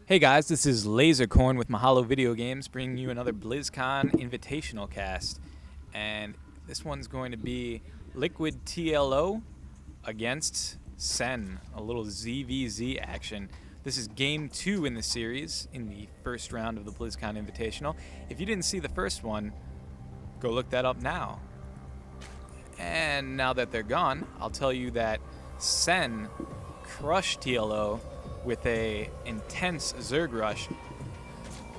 Hey guys, this is Lasercorn with Mahalo Video Games, bringing you another Blizzcon Invitational cast. And this one's going to be Liquid TLO against Sen, a little ZVZ action. This is game 2 in the series, in the first round of the Blizzcon Invitational. If you didn't see the first one, go look that up now. And now that they're gone, I'll tell you that Sen crushed TLO with a intense Zerg rush.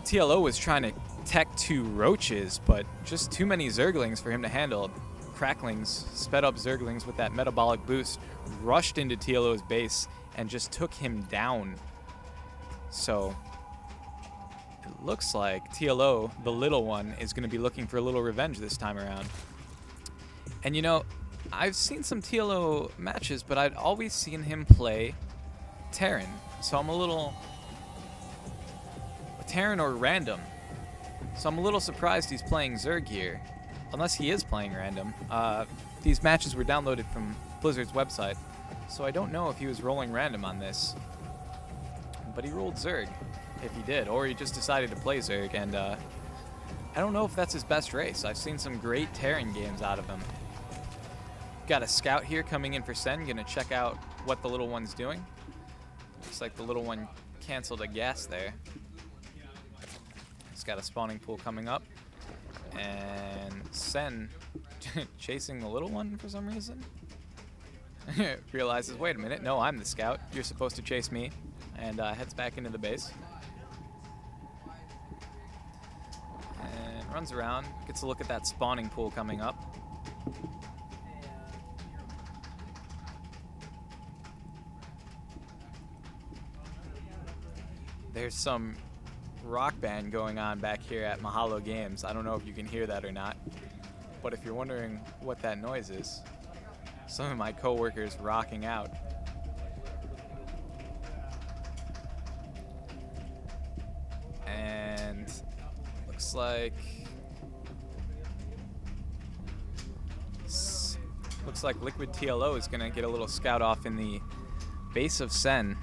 TLO was trying to tech 2 roaches, but just too many Zerglings for him to handle. Cracklings, sped up Zerglings with that metabolic boost, rushed into TLO's base and just took him down. So it looks like TLO, the little one, is going to be looking for a little revenge this time around. And you know, I've seen some TLO matches, but I'd always seen him play Terran. So I'm a little Terran or random. So I'm a little surprised he's playing Zerg here, unless he is playing random. These matches were downloaded from Blizzard's website, so I don't know if he was rolling random on this. But he rolled Zerg, if he did, or he just decided to play Zerg. And I don't know if that's his best race. I've seen some great Terran games out of him. Got a scout here coming in for Sen. Gonna check out what the little one's doing. Looks like the little one canceled a gas there. He's got a spawning pool coming up. And Sen chasing the little one for some reason. Realizes, wait a minute, no, I'm the scout. You're supposed to chase me. And heads back into the base. And runs around, gets a look at that spawning pool coming up. There's some rock band going on back here at Mahalo Games. I don't know if you can hear that or not, but if you're wondering what that noise is, some of my coworkers rocking out. And looks like Liquid TLO is gonna get a little scout off in the base of Sen.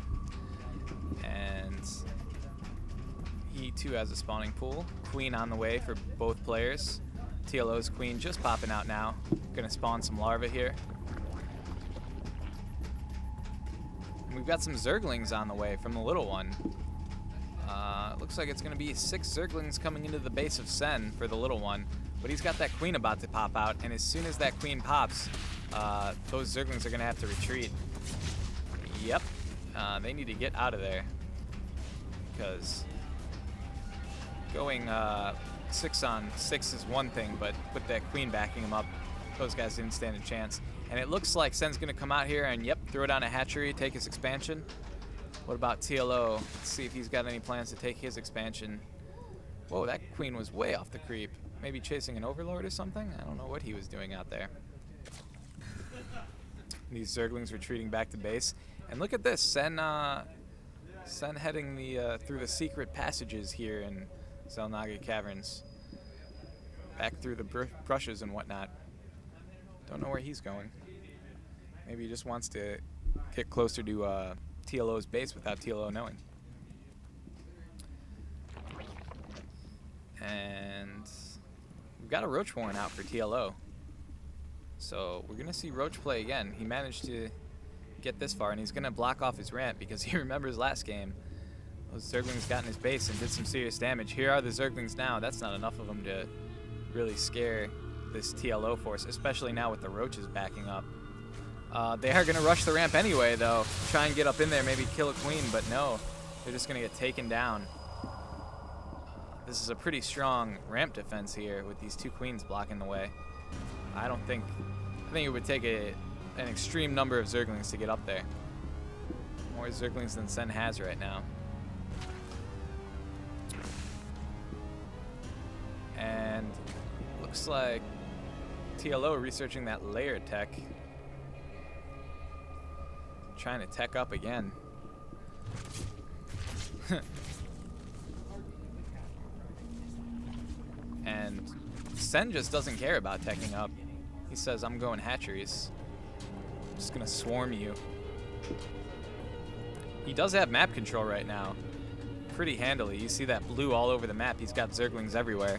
He too has a spawning pool. Queen on the way for both players. TLO's queen just popping out now. Gonna spawn some larvae here. And we've got some Zerglings on the way from the little one. Looks like it's gonna be 6 Zerglings coming into the base of Sen for the little one. But he's got that queen about to pop out, and as soon as that queen pops, those Zerglings are gonna have to retreat. Yep, they need to get out of there, because going 6-on-6 is one thing, but with that queen backing him up, those guys didn't stand a chance. And it looks like Sen's going to come out here and, yep, throw down a hatchery, take his expansion. What about TLO? Let's see if he's got any plans to take his expansion. Whoa, that queen was way off the creep. Maybe chasing an overlord or something? I don't know what he was doing out there. These Zerglings retreating back to base. And look at this, Sen heading through the secret passages here in Zelnaga Caverns, back through the brushes and whatnot. Don't know where he's going. Maybe he just wants to get closer to TLO's base without TLO knowing. And we've got a Roach Warren out for TLO. So we're going to see Roach play again. He managed to get this far, and he's going to block off his ramp because he remembers last game. Those Zerglings got in his base and did some serious damage. Here are the Zerglings now. That's not enough of them to really scare this TLO force, especially now with the roaches backing up. They are going to rush the ramp anyway, though. Try and get up in there, maybe kill a queen, but no. They're just going to get taken down. This is a pretty strong ramp defense here with these 2 queens blocking the way. I think it would take an extreme number of Zerglings to get up there. More Zerglings than Sen has right now. And looks like TLO researching that layer tech. Trying to tech up again. And Sen just doesn't care about teching up. He says, I'm going hatcheries. I'm just gonna swarm you. He does have map control right now. pretty handily. You see that blue all over the map. He's got Zerglings everywhere.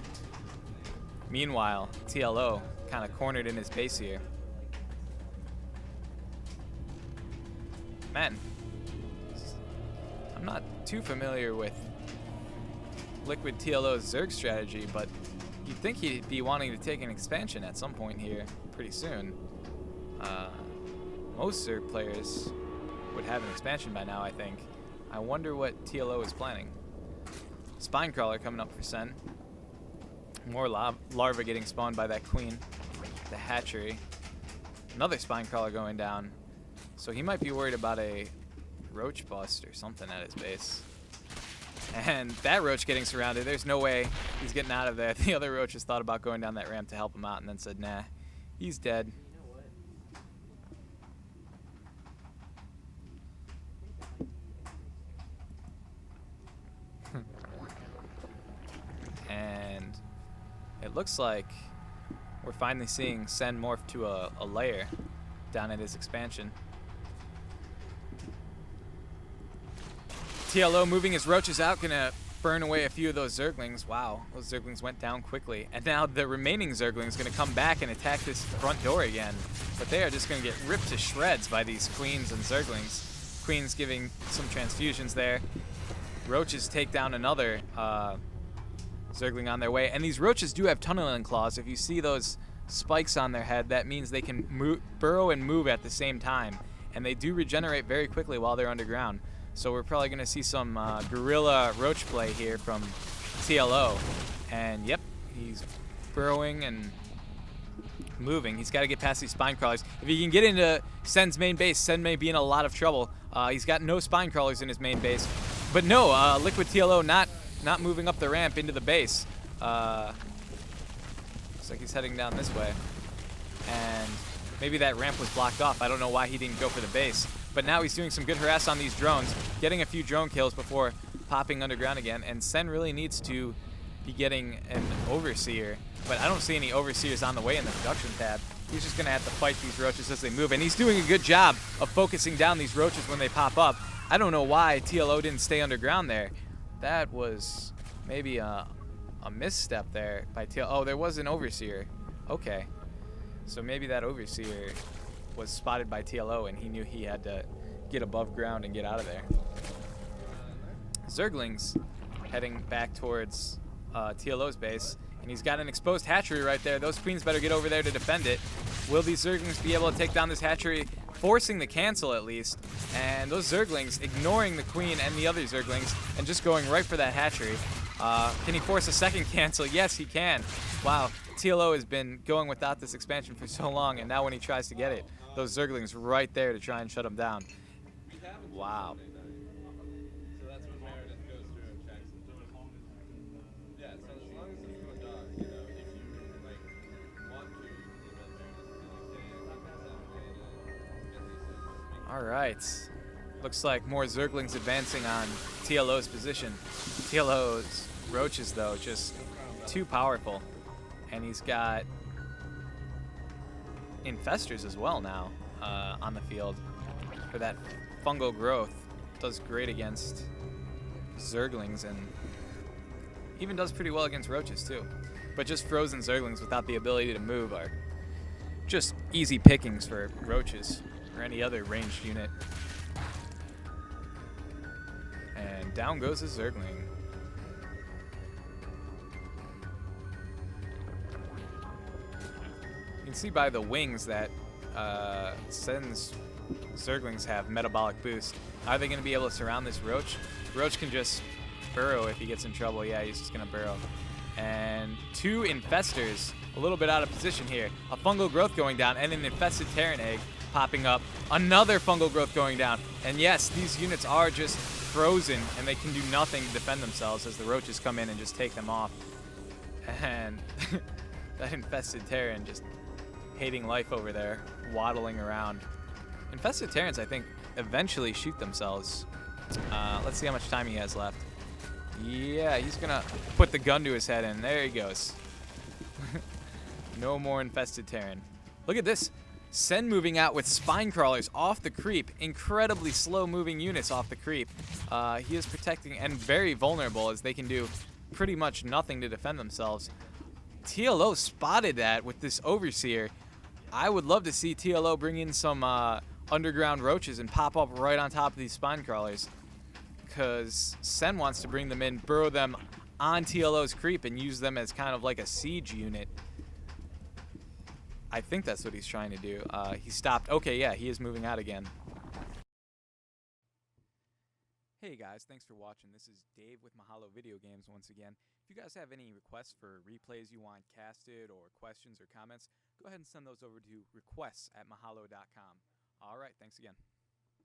Meanwhile, TLO kind of cornered in his base here. Man, I'm not too familiar with Liquid TLO's Zerg strategy, but you'd think he'd be wanting to take an expansion at some point here pretty soon. Most Zerg players would have an expansion by now, I think. I wonder what TLO is planning. Spinecrawler coming up for Sen. More larvae getting spawned by that queen. The hatchery. Another Spinecrawler going down. So he might be worried about a roach bust or something at his base. And that roach getting surrounded, there's no way he's getting out of there. The other roaches thought about going down that ramp to help him out and then said, nah, he's dead. And it looks like we're finally seeing Sen morph to a lair down at his expansion. TLO moving his roaches out, gonna burn away a few of those Zerglings. Wow, those Zerglings went down quickly. And now the remaining Zerglings gonna come back and attack this front door again. But they are just gonna get ripped to shreds by these queens and Zerglings. Queens giving some transfusions there. Roaches take down another Zergling on their way. And these roaches do have tunneling claws. If you see those spikes on their head, that means they can burrow and move at the same time. And they do regenerate very quickly while they're underground. So we're probably going to see some guerrilla roach play here from TLO. And yep, he's burrowing and moving. He's got to get past these spine crawlers. If he can get into Sen's main base, Sen may be in a lot of trouble. He's got no spine crawlers in his main base. But no, Liquid TLO not moving up the ramp into the base. Looks like he's heading down this way. And maybe that ramp was blocked off. I don't know why he didn't go for the base. But now he's doing some good harass on these drones, getting a few drone kills before popping underground again. And Sen really needs to be getting an overseer. But I don't see any overseers on the way in the production tab. He's just going to have to fight these roaches as they move. And he's doing a good job of focusing down these roaches when they pop up. I don't know why TLO didn't stay underground there. That was maybe a misstep there by TLO. Oh, there was an overseer. Okay. So maybe that overseer was spotted by TLO and he knew he had to get above ground and get out of there. Zerglings heading back towards TLO's base, and he's got an exposed hatchery right there. Those queens better get over there to defend it. Will these Zerglings be able to take down this hatchery, forcing the cancel at least? And those Zerglings ignoring the queen and the other Zerglings and just going right for that hatchery. Can he force a second cancel? Yes, he can. Wow, TLO has been going without this expansion for so long, and now when he tries to get it, those Zerglings right there to try and shut him down. Wow. So that's when Meredith goes through and checks and doing home. Yeah, so as long as it's doing dog, you know, if you like want to, you let Meredith All right. Looks like more Zerglings advancing on TLO's position. TLO's roaches, though, just too powerful. And he's got infestors as well now on the field for that fungal growth. Does great against Zerglings and even does pretty well against roaches too. But just frozen Zerglings without the ability to move are just easy pickings for roaches or any other ranged unit. And down goes a Zergling. You can see by the wings that Sen's Zerglings have metabolic boost. Are they going to be able to surround this roach? Roach can just burrow if he gets in trouble. Yeah, he's just going to burrow. And two infestors, a little bit out of position here. A fungal growth going down and an infested Terran egg popping up. Another fungal growth going down. And yes, these units are just frozen and they can do nothing to defend themselves as the roaches come in and just take them off. And that infested Terran just hating life over there, waddling around. Infested Terrans, I think, eventually shoot themselves. Let's see how much time he has left. Yeah, he's gonna put the gun to his head and there he goes. No more infested Terran. Look at this. Sen moving out with spine crawlers off the creep. Incredibly slow moving units off the creep. He is protecting and very vulnerable as they can do pretty much nothing to defend themselves. TLO spotted that with this Overseer. I would love to see TLO bring in some underground roaches and pop up right on top of these spine crawlers. Because Sen wants to bring them in, burrow them on TLO's creep, and use them as kind of like a siege unit. I think that's what he's trying to do. He stopped. Okay, yeah, he is moving out again. Hey guys, thanks for watching. This is Dave with Mahalo Video Games once again. If you guys have any requests for replays you want casted or questions or comments, go ahead and send those over to requests@mahalo.com. All right, thanks again.